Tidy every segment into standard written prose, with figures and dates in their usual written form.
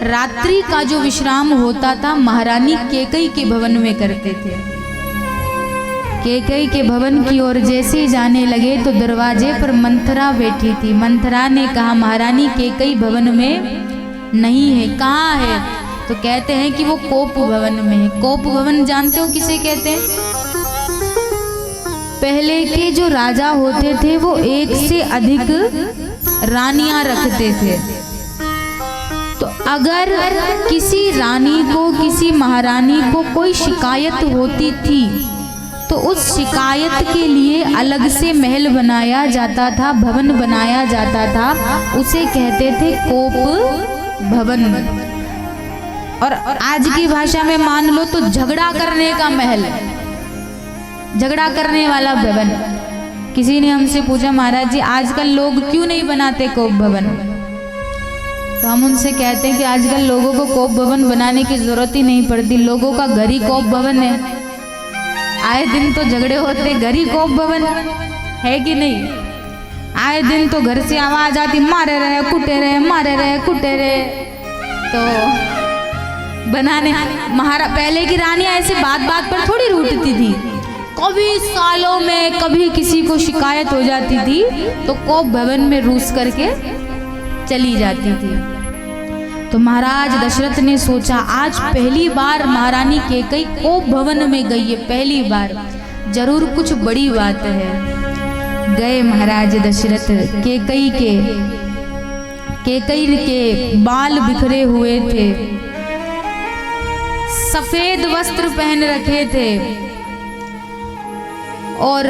रात्रि का जो विश्राम होता था महारानी कैकेयी के भवन में करते थे। कैकेयी के भवन की ओर जैसे जाने लगे तो दरवाजे पर मंथरा बैठी थी। मंथरा ने कहा महारानी कैकेयी भवन में नहीं है, कहाँ है? तो कहते हैं कि वो कोप भवन में है। कोप भवन जानते हो किसे कहते हैं? पहले के जो राजा होते थे वो एक से अधिक रानियां रखते थे। तो अगर किसी रानी को, किसी महारानी को कोई शिकायत होती थी तो उस शिकायत के लिए अलग से महल बनाया जाता था, भवन बनाया जाता था, उसे कहते थे कोप भवन। और आज की भाषा में मान लो तो झगड़ा करने का महल, झगड़ा करने वाला भवन। किसी ने हमसे पूछा महाराज जी आजकल लोग क्यों नहीं बनाते कोप भवन? तो हम उनसे कहते हैं कि आजकल लोगों को कोप भवन बनाने की जरूरत ही नहीं पड़ती, लोगों का घर ही कोप भवन है। आए दिन तो झगड़े होते, घर ही कोप भवन है कि नहीं? आए दिन तो घर से आवाज आती मारे रहे कुटे रहे, मारे रहे कुटे रहे। तो बनाने पहले की रानियां ऐसे बात बात पर थोड़ी रूठती थी। कभी सालों में कभी किसी को शिकायत हो जाती थी तो कोप भवन में रूस करके चली जाती थी। तो महाराज दशरथ ने सोचा आज पहली बार महारानी कैकेयी कोप भवन में गई है, पहली बार, जरूर कुछ बड़ी बात है। गए महाराज दशरथ। कैकेयी के बाल बिखरे हुए थे, सफेद वस्त्र पहन रखे थे और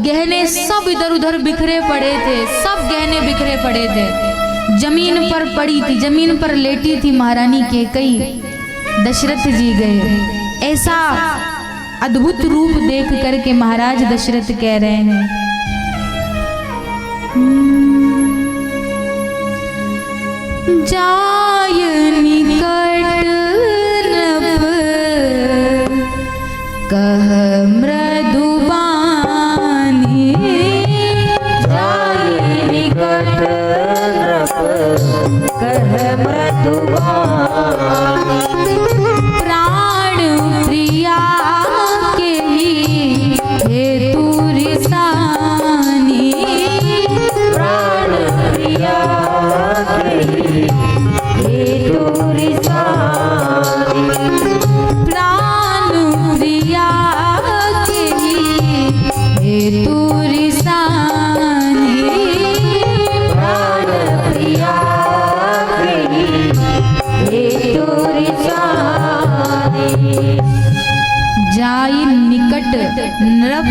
गहने सब इधर उधर बिखरे पड़े थे, सब गहने बिखरे पड़े थे। जमीन पर पड़ी थी, जमीन पर लेटी थी महारानी कैकेयी। दशरथ जी गए। ऐसा अद्भुत रूप देख करके महाराज दशरथ कह रहे हैं जाय निकट नभ कह मृदु बानी, जाय निकट कह मृदु बानी, प्राण प्रिया के ही हेतु रिसानी, प्राण प्रिया के ही हेतु रिसानी, प्राण प्रिया के ही हेतु रिसानी, प्राण प्रिया जाई निकट नृप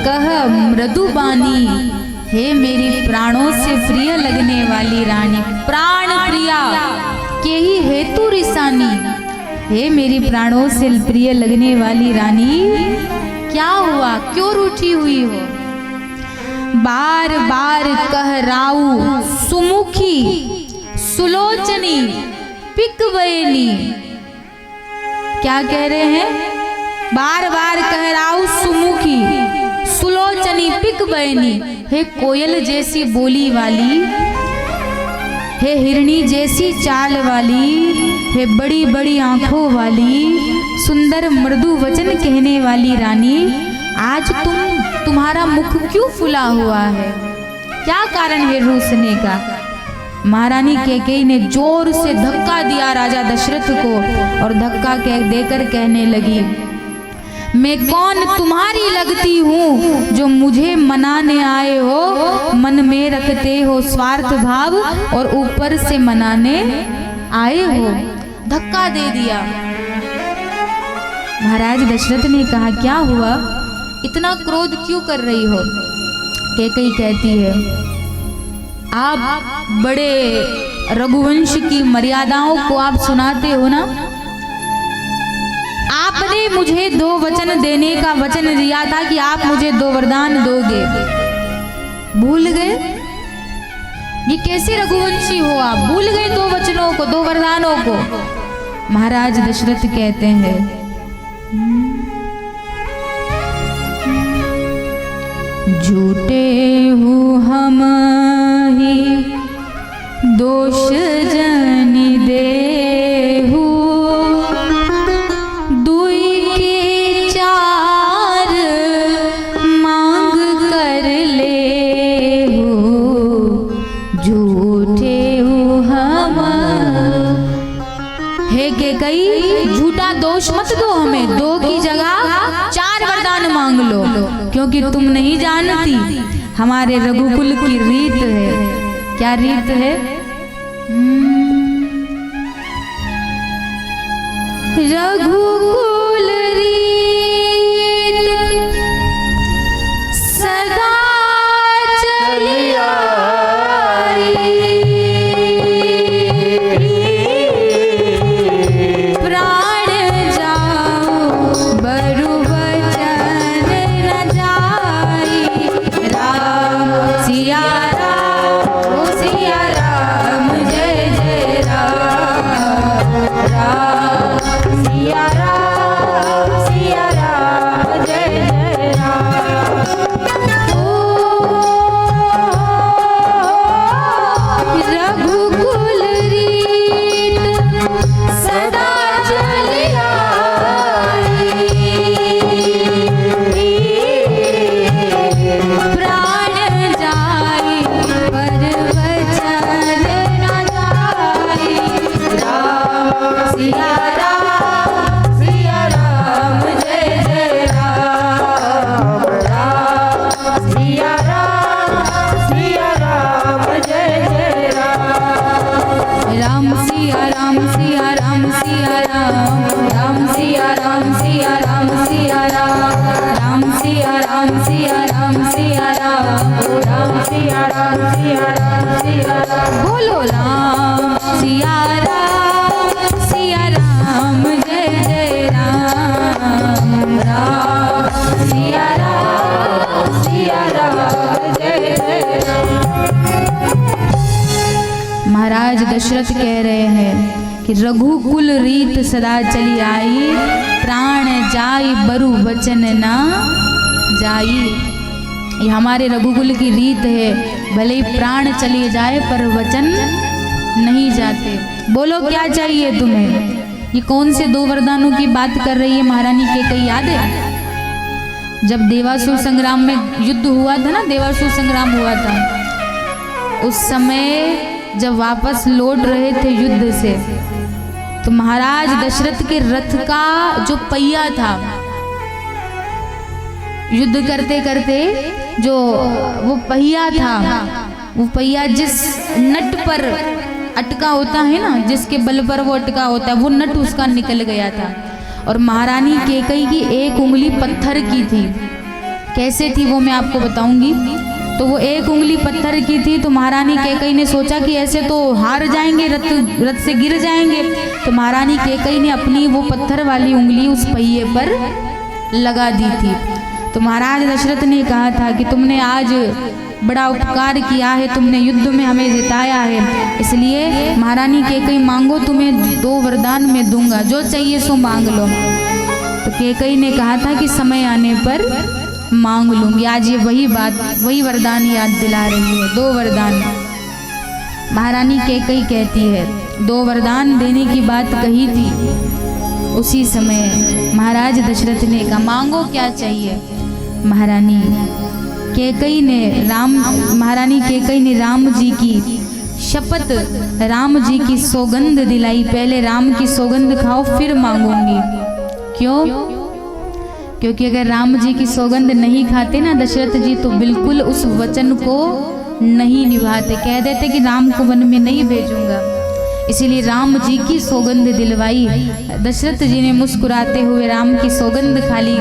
कह मृदु बानी, हे मेरी प्राणों से प्रिय लगने वाली रानी, प्राण प्रिया के ही हेतु रिसानी, हे मेरी प्राणों से प्रिय लगने वाली रानी क्या हुआ, क्यों रूठी हुई हो? बार बार कह राऊ सुमुखी सुलोचनी पिकवैनी, क्या कह रहे हैं? बार बार कह राऊ सुमुखी सुलोचनी पिकवैनी, हे कोयल जैसी बोली वाली, हे हिरणी जैसी चाल वाली, हे बड़ी बड़ी आंखों वाली, सुंदर मृदु वचन कहने वाली रानी, आज तुम्हारा मुख क्यों फुला हुआ है? क्या कारण है रूसने का? महारानी कैकेयी ने जोर से धक्का दिया राजा दशरथ को और धक्का देकर कहने लगी मैं कौन तुम्हारी लगती हूँ जो मुझे मनाने आए हो? मन में रखते हो स्वार्थ भाव और ऊपर से मनाने आए हो। धक्का दे दिया। महाराज दशरथ ने कहा क्या हुआ, इतना क्रोध क्यों कर रही हो? कैकेयी कहती है आप बड़े रघुवंश की मर्यादाओं को आप सुनाते हो ना, आपने मुझे 2 वचन देने का वचन दिया था कि आप मुझे 2 वरदान दोगे, भूल गए? ये कैसे रघुवंशी हो आप, भूल गए 2 वचनों को, 2 वरदानों को? महाराज दशरथ कहते हैं झूठे हूँ हम ही दोष जन दे हे कैकई झूठा दोष मत दो हमें, 2 की जगह 4 वरदान मांग लो, क्योंकि तुम नहीं जानती हमारे रघुकुल की रीत है। क्या रीत है? रघुकुल रीत सदा चली आई, प्राण जाओ बरु वचन न जाई। राम सिया राम, ओ सिया राम, जय जय राम। राम सिया राम, सिया राम, जय जय राम। रघुकुल रीत सदा चली आई, प्राण जाई पर वचन न जाई। राम सिया राम, सिया राम, जय जय राम। राम सिया राम, सिया राम, जय जय राम। राम सिया राम, सिया राम, सिया राम, राम सिया राम, सिया राम, सिया राम, राम सिया राम, सिया राम, सिया राम, राम सिया राम, सिया राम, सिया राम। बोलो राम सिया राम, सिया राम, जय जय राम। राम सिया राम, सिया राम, जय जय राम। महाराज दशरथ कह रहे हैं कि रघुकुल रीत सदा चली आई, प्राण जाई बरु वचन ना जाई। ये हमारे रघुकुल की रीत है, भले ही प्राण चले जाए पर वचन नहीं जाते। बोलो क्या चाहिए तुम्हें? ये कौन से 2 वरदानों की बात कर रही है महारानी कैकई? याद है जब देवासुर संग्राम में युद्ध हुआ था ना, देवासुर संग्राम हुआ था, उस समय जब वापस लौट रहे थे युद्ध से, तो महाराज दशरथ के रथ का जो पहिया था, युद्ध करते करते जो वो पहिया था, वो पहिया जिस नट पर अटका होता है ना, जिसके बल पर वो अटका होता है, वो नट उसका निकल गया था। और महारानी कैकई की 1 उंगली पत्थर की थी। कैसे थी वो मैं आपको बताऊंगी। तो वो 1 उंगली पत्थर की थी, तो महारानी कैकई ने सोचा कि ऐसे तो हार जाएंगे, रथ से गिर जाएंगे। तो महारानी कैकई ने अपनी वो पत्थर वाली उंगली उस पहिए पर लगा दी थी। तो महाराज दशरथ ने कहा था कि तुमने आज बड़ा उपकार किया है, तुमने युद्ध में हमें जिताया है, इसलिए महारानी कैकई मांगो, तुम्हें 2 वरदान मैं दूंगा, जो चाहिए सो मांग लो। तो कैकई ने कहा था कि समय आने पर मांग लूंगी। आज ये वही वरदान याद दिला रही है। 2 वरदान महारानी कैकई कहती है, 2 वरदान देने की बात कही थी। उसी समय महाराज दशरथ ने कहा मांगो क्या चाहिए। महारानी कैकई ने राम जी की शपथ, राम जी की सौगंध दिलाई, पहले राम की सौगंध खाओ फिर मांगूंगी। क्यों? क्योंकि अगर राम जी की सौगंध नहीं खाते ना दशरथ जी, तो बिल्कुल उस वचन को नहीं निभाते, कह देते कि राम को वन में नहीं भेजूंगा। इसीलिए राम जी की सौगंध दिलवाई। दशरथ जी ने मुस्कुराते हुए राम की सौगंध खा ली।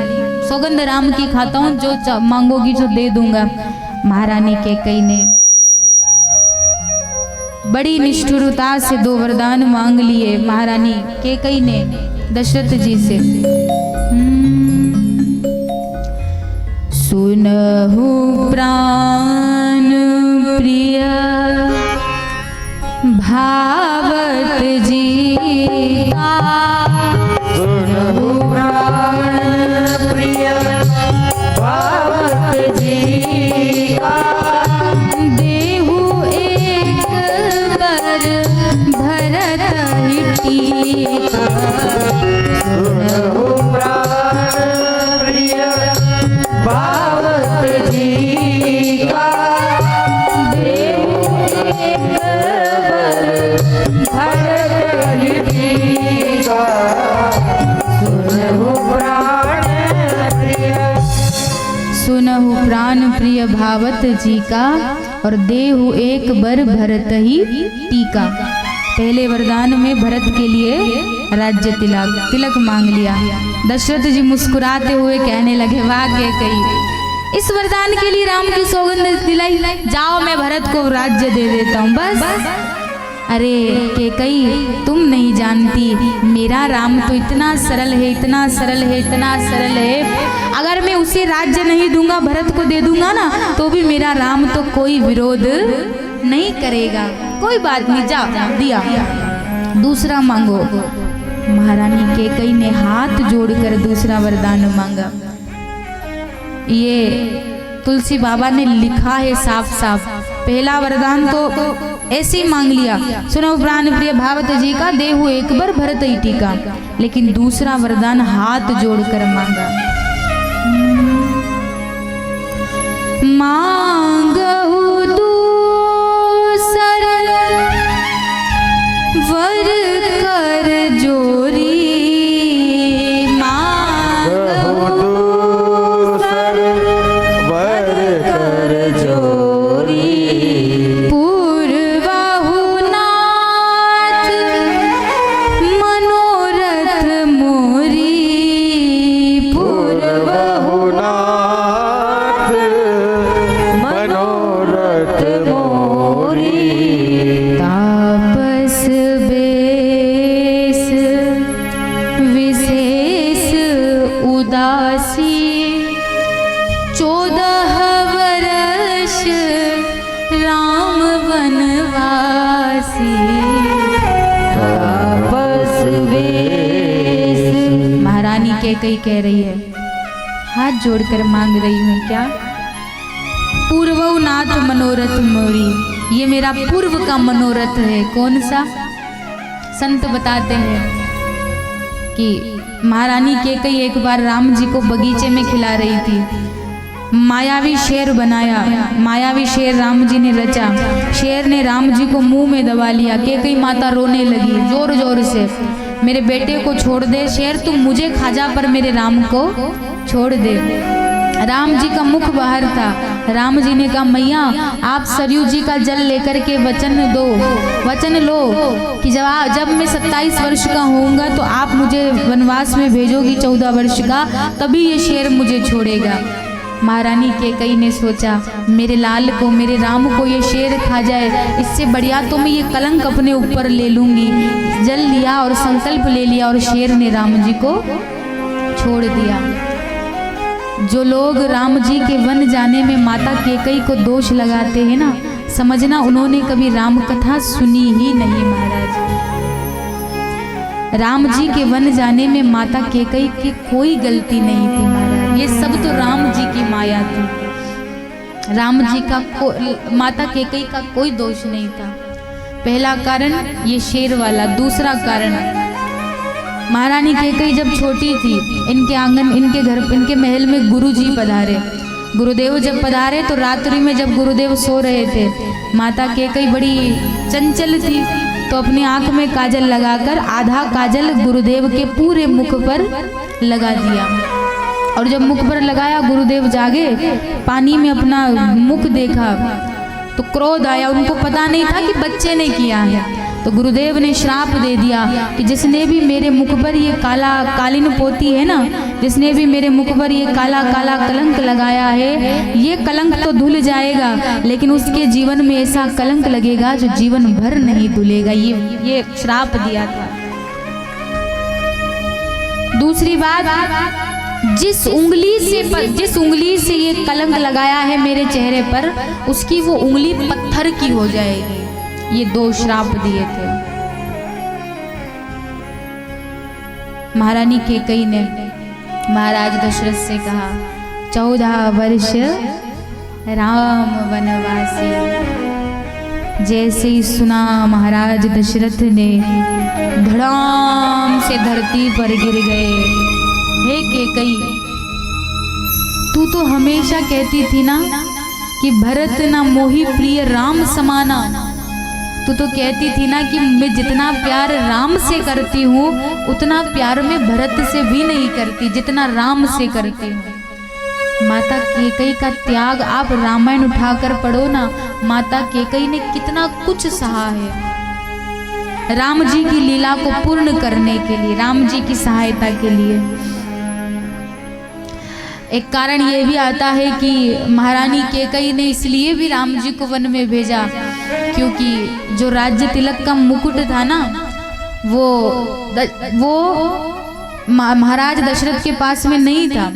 सौगंध राम की खाता हूँ, जो मांगोगी जो दे दूंगा। महारानी कैकई ने बड़ी निष्ठुरता से 2 वरदान मांग लिए महारानी कैकई ने दशरथ जी से। सुनहु प्राण प्रिय भावत जी का, सुनहु प्राण प्रिय भावत जी का, देहु एक बर भरत टीका। सुनहु प्राण प्रिय भावत जी का, देहु एक बर भरत टीका। का सुनहु प्राण प्रिय। सुनहु प्राण प्रिय भावत जी का और देहु एक बर भरत ही टीका। पहले वरदान में भरत के लिए राज्य तिलक मांग लिया। दशरथ जी मुस्कुराते हुए कहने लगे, वाह कैकेयी, इस वरदान के लिए राम की सौगंध दिलाई, जाओ मैं भरत को राज्य दे देता हूँ बस। अरे कैकेयी, तुम नहीं जानती मेरा राम तो इतना सरल है, इतना सरल है, इतना सरल है। अगर मैं उसे राज्य नहीं दूंगा, भरत को दे दूंगा ना, तो भी मेरा राम तो कोई विरोध नहीं करेगा। कोई बात नहीं, जा दिया, दूसरा मांगो। महारानी कैकेयी ने हाथ जोड़कर दूसरा वरदान मांगा। ये तुलसी बाबा ने लिखा है साफ साफ। पहला वरदान तो ऐसे ही मांग लिया, सुनो प्राण प्रिय भावत जी का, देहु एक बार भरत ही टीका। लेकिन दूसरा वरदान हाथ जोड़कर मांगा। मांगहु दूसर वर कर जोरी, मांगहु दूसर वर कर जोरी। पूर्वहु नाथ मनोरथ मोरी, पूर्वहु नाथ मनोरथ मोरी। तापस बेस विशेष उदासी, 14 वर्ष राम वनवासी। तापस बेस। महारानी कैकेयी कह रही है, हाथ जोड़कर मांग रही हूँ क्या? पूर्वौ नाथ मनोरथ मोरी, ये मेरा पूर्व का मनोरथ है। कौन सा? संत बताते हैं कि महारानी कैकेयी एक बार राम जी को बगीचे में खिला रही थी। मायावी शेर बनाया, मायावी शेर राम जी ने रचा। शेर ने राम जी को मुंह में दबा लिया। कैकेयी माता रोने लगी जोर जोर से, मेरे बेटे को छोड़ दे शेर, तुम मुझे खा जा पर मेरे राम को छोड़ दे। राम जी का मुख बाहर था। राम जी ने कहा, मैया आप सरयू जी का जल लेकर के वचन दो, वचन लो कि जब मैं 27 वर्ष का होऊंगा तो आप मुझे वनवास में भेजोगी 14 वर्ष का, तभी ये शेर मुझे छोड़ेगा। महारानी कैकेयी ने सोचा, मेरे लाल को, मेरे राम को ये शेर खा जाए, इससे बढ़िया तो मैं ये कलंक अपने ऊपर ले लूंगी। जल लिया और संकल्प ले लिया और शेर ने राम जी को छोड़ दिया। जो लोग राम जी के वन जाने में माता कैकेयी को दोष लगाते हैं ना, समझना उन्होंने कभी राम कथा सुनी ही नहीं। महाराज, राम जी के वन जाने में माता कैकेयी की कोई गलती नहीं थी। महाराज, ये सब तो राम जी की माया थी। राम जी का माता कैकेयी का कोई दोष नहीं था। पहला कारण ये शेर वाला। दूसरा कारण, महारानी कैकेयी जब छोटी थी, इनके आंगन, इनके घर, इनके महल में गुरुजी पधारे। गुरुदेव जब पधारे तो रात्रि में जब गुरुदेव सो रहे थे, माता कैकेयी बड़ी चंचल थी, तो अपनी आंख में काजल लगाकर आधा काजल गुरुदेव के पूरे मुख पर लगा दिया। और जब मुख पर लगाया, गुरुदेव जागे, पानी में अपना मुख देखा तो क्रोध आया। उनको पता नहीं था कि बच्चे ने किया है। तो गुरुदेव ने श्राप दे दिया कि जिसने भी मेरे मुख पर ये काला कालीन पोती है ना, जिसने भी मेरे मुख पर ये काला काला कलंक लगाया है, ये कलंक तो धुल जाएगा, लेकिन उसके जीवन में ऐसा कलंक लगेगा जो जीवन भर नहीं धुलेगा। ये श्राप दिया था। दूसरी बात, जिस उंगली से ये कलंक लगाया है मेरे चेहरे पर, उसकी वो उंगली पत्थर की हो जाएगी। ये 2 श्राप दिए थे। महारानी कैकेयी ने महाराज दशरथ से कहा, 14 वर्ष राम वनवासी। जैसे ही सुना महाराज दशरथ ने धड़ाम से धरती पर गिर गए। हे कैकेयी, तू तो हमेशा कहती थी ना कि भरत ना मोहि प्रिय राम समाना, तू तो कहती थी ना कि मैं जितना प्यार राम से करती हूँ उतना प्यार मैं भरत से भी नहीं करती जितना राम से करती हूँ। माता कैकई का त्याग आप रामायण उठाकर पढ़ो ना, माता कैकई ने कितना कुछ सहा है राम जी की लीला को पूर्ण करने के लिए, राम जी की सहायता के लिए। एक कारण ये भी आता है कि महारानी कैकई ने इसलिए भी राम जी को वन में भेजा क्योंकि जो राज्य तिलक का मुकुट था ना वो महाराज दशरथ के पास में नहीं था,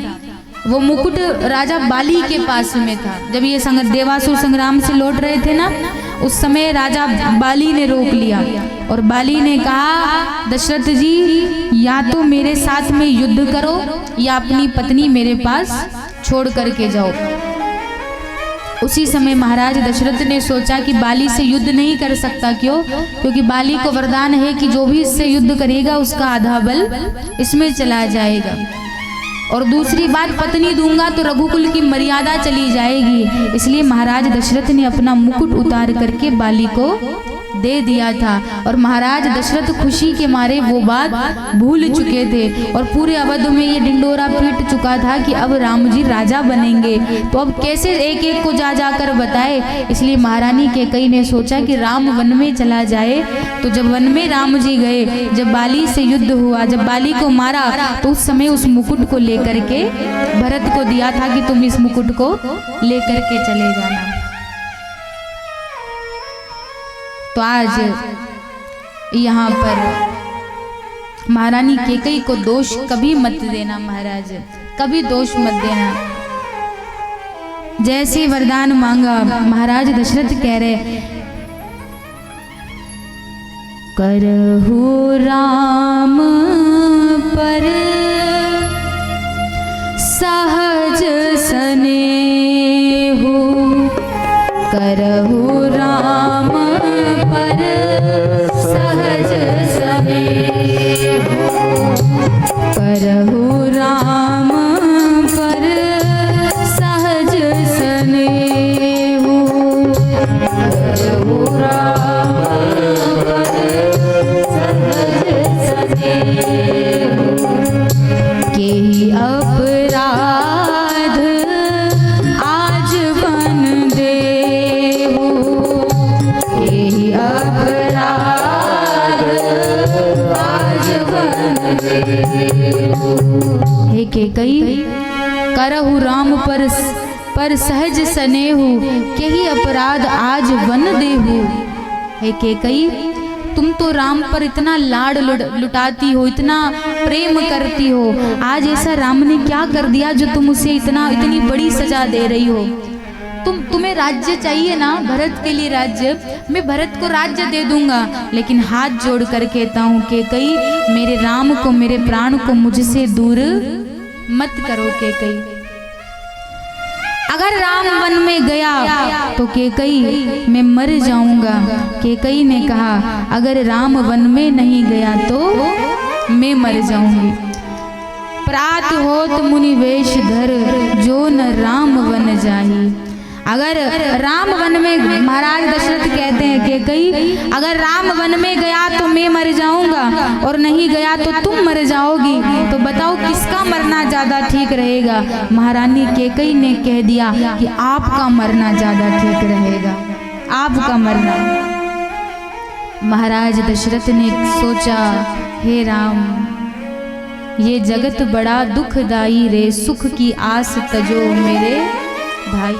वो मुकुट राजा बाली के पास में था। जब ये देवासुर संग्राम से लौट रहे थे ना, उस समय राजा बाली ने रोक लिया और बाली ने कहा दशरथ जी या तो मेरे साथ में युद्ध करो या अपनी पत्नी मेरे पास छोड़ करके जाओ। उसी समय महाराज दशरथ ने सोचा कि बाली से युद्ध नहीं कर सकता। क्यों? क्योंकि बाली को वरदान है कि जो भी इससे युद्ध करेगा उसका आधा बल इसमें चला जाएगा, और दूसरी बात पत्नी दूंगा तो रघुकुल की मर्यादा चली जाएगी। इसलिए महाराज दशरथ ने अपना मुकुट उतार करके बाली को दे दिया था और महाराज दशरथ खुशी के मारे वो बात भूल चुके थे और पूरे अवध में ये डिंडोरा पीट चुका था कि अब राम जी राजा बनेंगे, तो अब कैसे एक एक को जा जाकर बताए। इसलिए महारानी कैकई ने सोचा कि राम वन में चला जाए। तो जब वन में राम जी गए, जब बाली से युद्ध हुआ, जब बाली को मारा, तो उस समय उस मुकुट को लेकर के भरत को दिया था कि तुम इस मुकुट को लेकर के चले जाना। तो आज यहाँ पर महारानी कैकई को दोष कभी मत देना, महाराज कभी दोष मत देना। जैसे वरदान मांगा महाराज दशरथ कह रहे करहु राम पर सहज स्नेहु, करहु राम पर सहज स्नेहु, करहु राम पर सहज स्नेहु, करहु राम पर सहज स्नेहु, केहि अपराध आज बन देहु, केहि अपराध आज बन देहु। हे कैकई करहु राम पर सहज स्नेहु, केहि अपराध आज बन देहु। हे कैकई तुम तो राम पर इतना लाड लुटाती हो, इतना प्रेम करती हो, आज ऐसा राम ने क्या कर दिया जो तुम उसे इतनी बड़ी सजा दे रही हो। तुम्हें राज्य चाहिए ना, भरत के लिए राज्य, मैं भरत को राज्य दे दूंगा, लेकिन हाथ जोड़ कर कहता हूँ कैकई मेरे राम को, मेरे प्राण को मुझसे दूर मत करो कैकई। अगर राम वन में गया तो कैकई मैं मर जाऊंगा। कैकई ने कहा अगर राम वन में नहीं गया तो मैं मर जाऊंगी। प्रात होत मुनि वेश धर, जो न राम वन जाही। अगर राम वन में, महाराज दशरथ कहते हैं कैकई अगर राम वन में गया तो मैं मर जाऊंगा और नहीं गया तो तुम मर जाओगी, तो बताओ किसका मरना ज्यादा ठीक रहेगा। महारानी कैकई ने कह दिया कि आपका मरना ज्यादा ठीक रहेगा, आपका मरना। महाराज दशरथ ने सोचा हे राम ये जगत बड़ा दुखदाई रे, सुख की आस तजो मेरे भाई।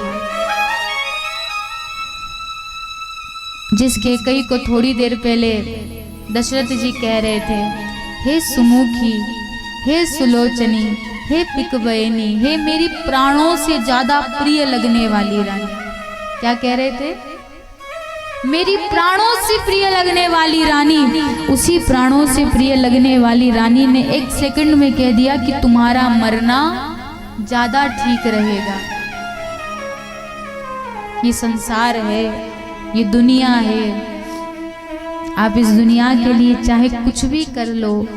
जिस कैकई को थोड़ी देर पहले दशरथ जी कह रहे थे हे सुमुखी, हे सुलोचनी, हे पिकवयनी, हे मेरी प्राणों से ज्यादा प्रिय लगने वाली रानी, क्या कह रहे थे? मेरी प्राणों से प्रिय लगने वाली रानी। उसी प्राणों से प्रिय लगने वाली रानी ने एक सेकंड में कह दिया कि तुम्हारा मरना ज्यादा ठीक रहेगा। ये संसार है, ये दुनिया है, आप इस दुनिया के लिए चाहे कुछ भी कर लो,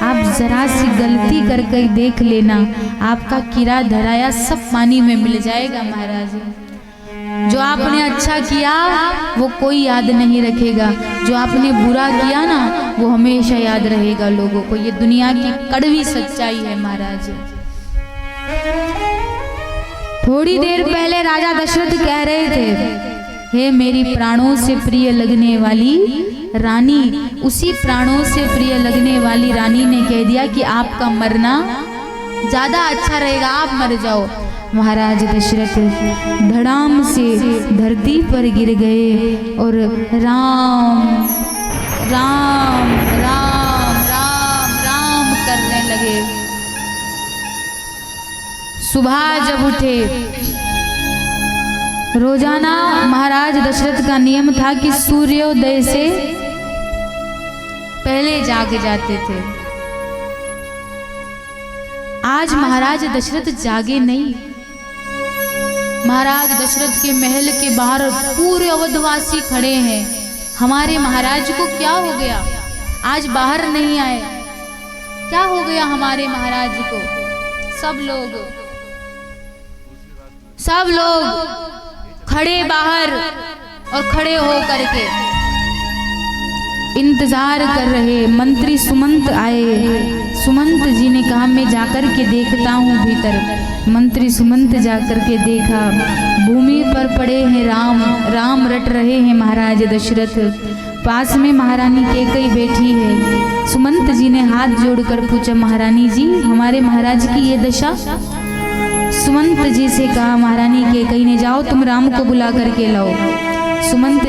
आप जरा सी गलती करके देख लेना, आपका किरा धराया सब पानी में मिल जाएगा महाराज। जो आपने अच्छा किया वो कोई याद नहीं रखेगा, जो आपने बुरा किया ना वो हमेशा याद रहेगा लोगों को। ये दुनिया की कड़वी सच्चाई है महाराज। थोड़ी देर पहले राजा दशरथ कह रहे थे, हे मेरी प्राणों से प्रिय लगने वाली रानी। उसी प्राणों से प्रिय लगने वाली रानी ने कह दिया कि आपका मरना ज्यादा अच्छा रहेगा, आप मर जाओ। महाराज दशरथ धड़ाम से धरती पर गिर गए और राम राम राम राम राम करने लगे। सुबह जब उठे, रोजाना महाराज दशरथ का नियम था कि सूर्योदय से पहले जाग जाते थे। आज महाराज दशरथ जागे नहीं। महाराज दशरथ के महल के बाहर पूरे अवधवासी खड़े हैं। हमारे महाराज को क्या हो गया, आज बाहर नहीं आए, क्या हो गया हमारे महाराज को? सब लोग खड़े बाहर और खड़े हो करके इंतजार कर रहे। मंत्री सुमंत आए। सुमंत जी ने कहा मैं जाकर के देखता हूँ भीतर। मंत्री सुमंत जाकर के देखा, भूमि पर पड़े हैं राम, राम रट रहे हैं महाराज दशरथ। पास में महारानी कैकेयी बैठी है। सुमंत जी ने हाथ जोड़कर पूछा, महारानी जी हमारे महाराज की ये दशा? सुमंत जी से कहा महारानी कैकेयी ने, जाओ तुम राम को बुला करके लाओ। सुमंत